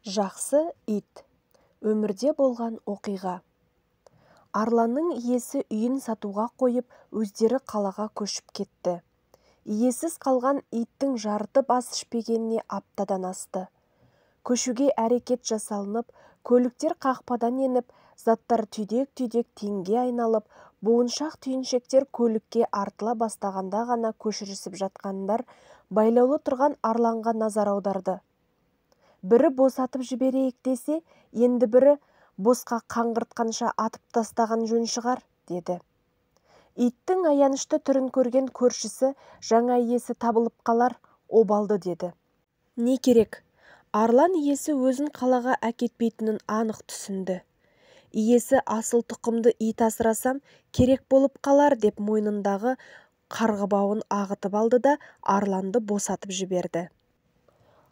Жақсы ит. Өмірде болған оқиға. Арланның иесі үйін сатуға қойып, өздері қалаға көшіп кетті. Иесіз қалған иттің жарытып ас ішпегеніне аптадан асты. Көшуге әрекет жасалынып, көліктер қақпадан еніп, заттар түйдек-түйдек теңге айналып, буыншақ түйіншектер көлікке артыла бастағанда ғана көшірісіп жатқандар байлаулы тұрған арланға назар аударды. Бірі босатып жіберейік десе, енді бірі босқа қаңғыртқанша атып тастаған жөн шығар, деді. Иттің аянышты түрін көрген көршісі жаңа иесі табылып қалар, обалды деді. Не керек? Арлан иесі өзін қалаға әкетпейтінін анық түсінді. Иесі асыл тұқымды ит асырасам керек болып қалар деп мойнындағы қарғыбауын ағытып алды да арланды босатып жіберді.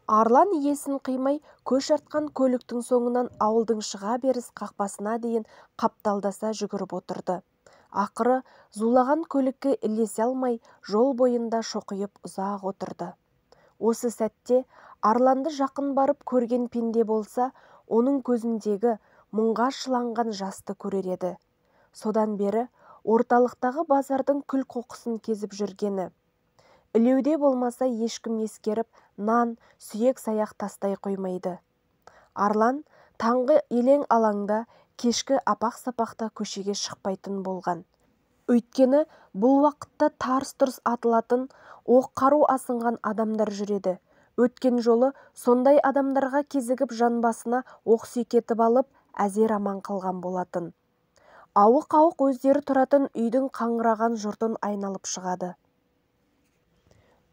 Арлан иесін қимай көш артқан көліктің соңынан ауылдың шыға беріс қақпасына дейін қапталдаса жүгіріп отырды. Ақыры зулаған көлікке ілесе алмай жол бойында шоқиып ұзақ отырды. Осы сәтте арланды жақын барып көрген пенде болса, оның көзіндегі мұңға шыланған жасты көрер еді. Содан бері орталықтағы базардың күл-қоқысын кезіп жүргені. Ілеуде болмаса ешкім ескеріп, нан, сүйек саяқ тастай қоймайды. Арлан таңғы елең алаңда, кешкі апақ-сапақта көшеге шықпайтын болған. Өйткені бұл уақытта тарс-тұрс атылатын, оқ-қару асынған адамдар жүреді. Өткен жолы сондай адамдарға кезігіп жанбасына оқ сүйкетіп алып, әзер аман қалған болатын. Ауық-ауық өздері тұратын үйдің қаңыраған жұртын айналып шығады.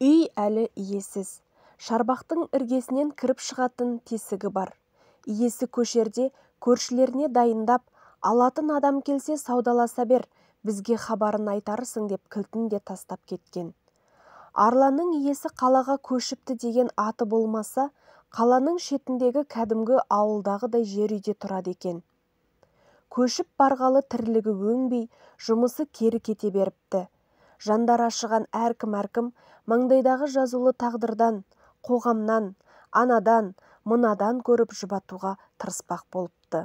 Үй әлі иесіз. Шарбақтың іргесінен кіріп шығатын тесігі бар. Иесі көшерде көршілеріне дайындап, алатын адам келсе саудаласа бер, бізге хабарын айтарсың деп кілтін де тастап кеткен. Арланның иесі қалаға көшіпті деген аты болмаса, қаланың шетіндегі кәдімгі ауылдағыдай жер үйде тұрады екен. Көшіп барғалы тірлігі өнбей, жұмысы кері кете беріпті. Жандар ашыған әркім-әркім маңдайдағы жазулы тағдырдан, қоғамнан, анадан, мынадан көріп жұбатуға тырыспақ болыпты.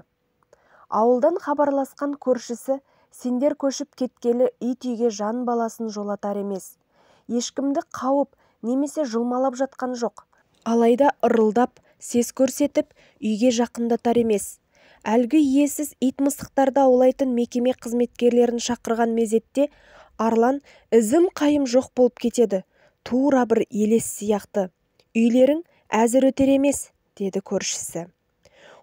Ауылдан хабарласқан көршісі, сендер көшіп кеткелі ит үйге жан баласын жолатар емес. Ешкімді қауып немесе жұлмалап жатқан жоқ. Алайда ырылдап, сес көрсетіп, үйге жақындатар емес. Әлгі иесіз ит мысықтарды аулайтын мекеме қызметкерлерін шақырған мезетте Арлан ізім қайым жоқ болып кетеді. Тура бір елес сияқты. Үйлерің әзір өтер емес, деді көршісі.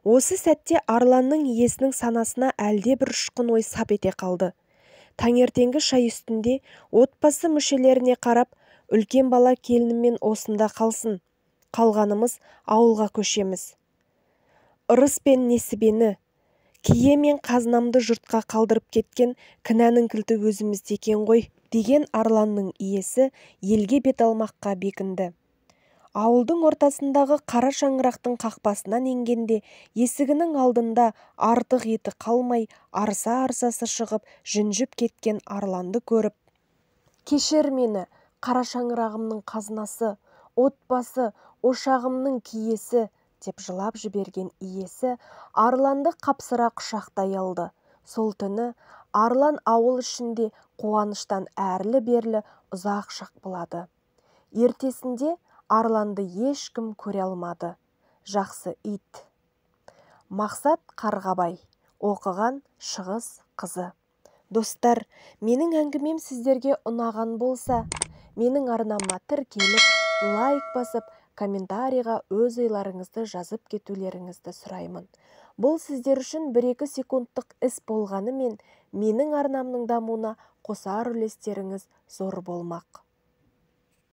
Осы сәтте Арланның иесінің санасына әлде бір ұшқын ой сап ете қалды. Таңертеңгі шай үстінде отбасы мүшелеріне қарап, үлкен бала келініммен осында қалсын. Қалғанымыз ауылға көшеміз. Ырыс пен несібені, кие мен қазынамды жұртқа қалдырып кеткен кінәнің кілті өзімізде екен ғой, деген Арланның иесі елге бет алмаққа бекінді. Ауылдың ортасындағы қара шаңырақтың қақпасынан енгенде есігінің алдында артық еті қалмай арса-арсасы шығып жүнжіп кеткен Арланды көріп, кешір мені, қара шаңырағымның қазынасы, отбасы, ошағымның киесі, деп жылап жіберген иесі Арланды қапсыра құшақтай алды. Сол түні Арлан ауыл ішінде қуаныштан әрлі-берлі ұзақ шақ болады. Ертесінде Арланды ешкім көре алмады. Жақсы ит. Мақсат Қарғабай. Оқыған Шығыс қызы. Достар, менің әңгімем сіздерге ұнаған болса, менің арнама тіркеліп, лайк басып, комментарийға өз ойларыңызды жазып кетулеріңізді сұраймын. Бұл сіздер үшін 1-2 секундтық іс болғанымен, менің арнамның дамуына қосар үлестеріңіз зор болмақ.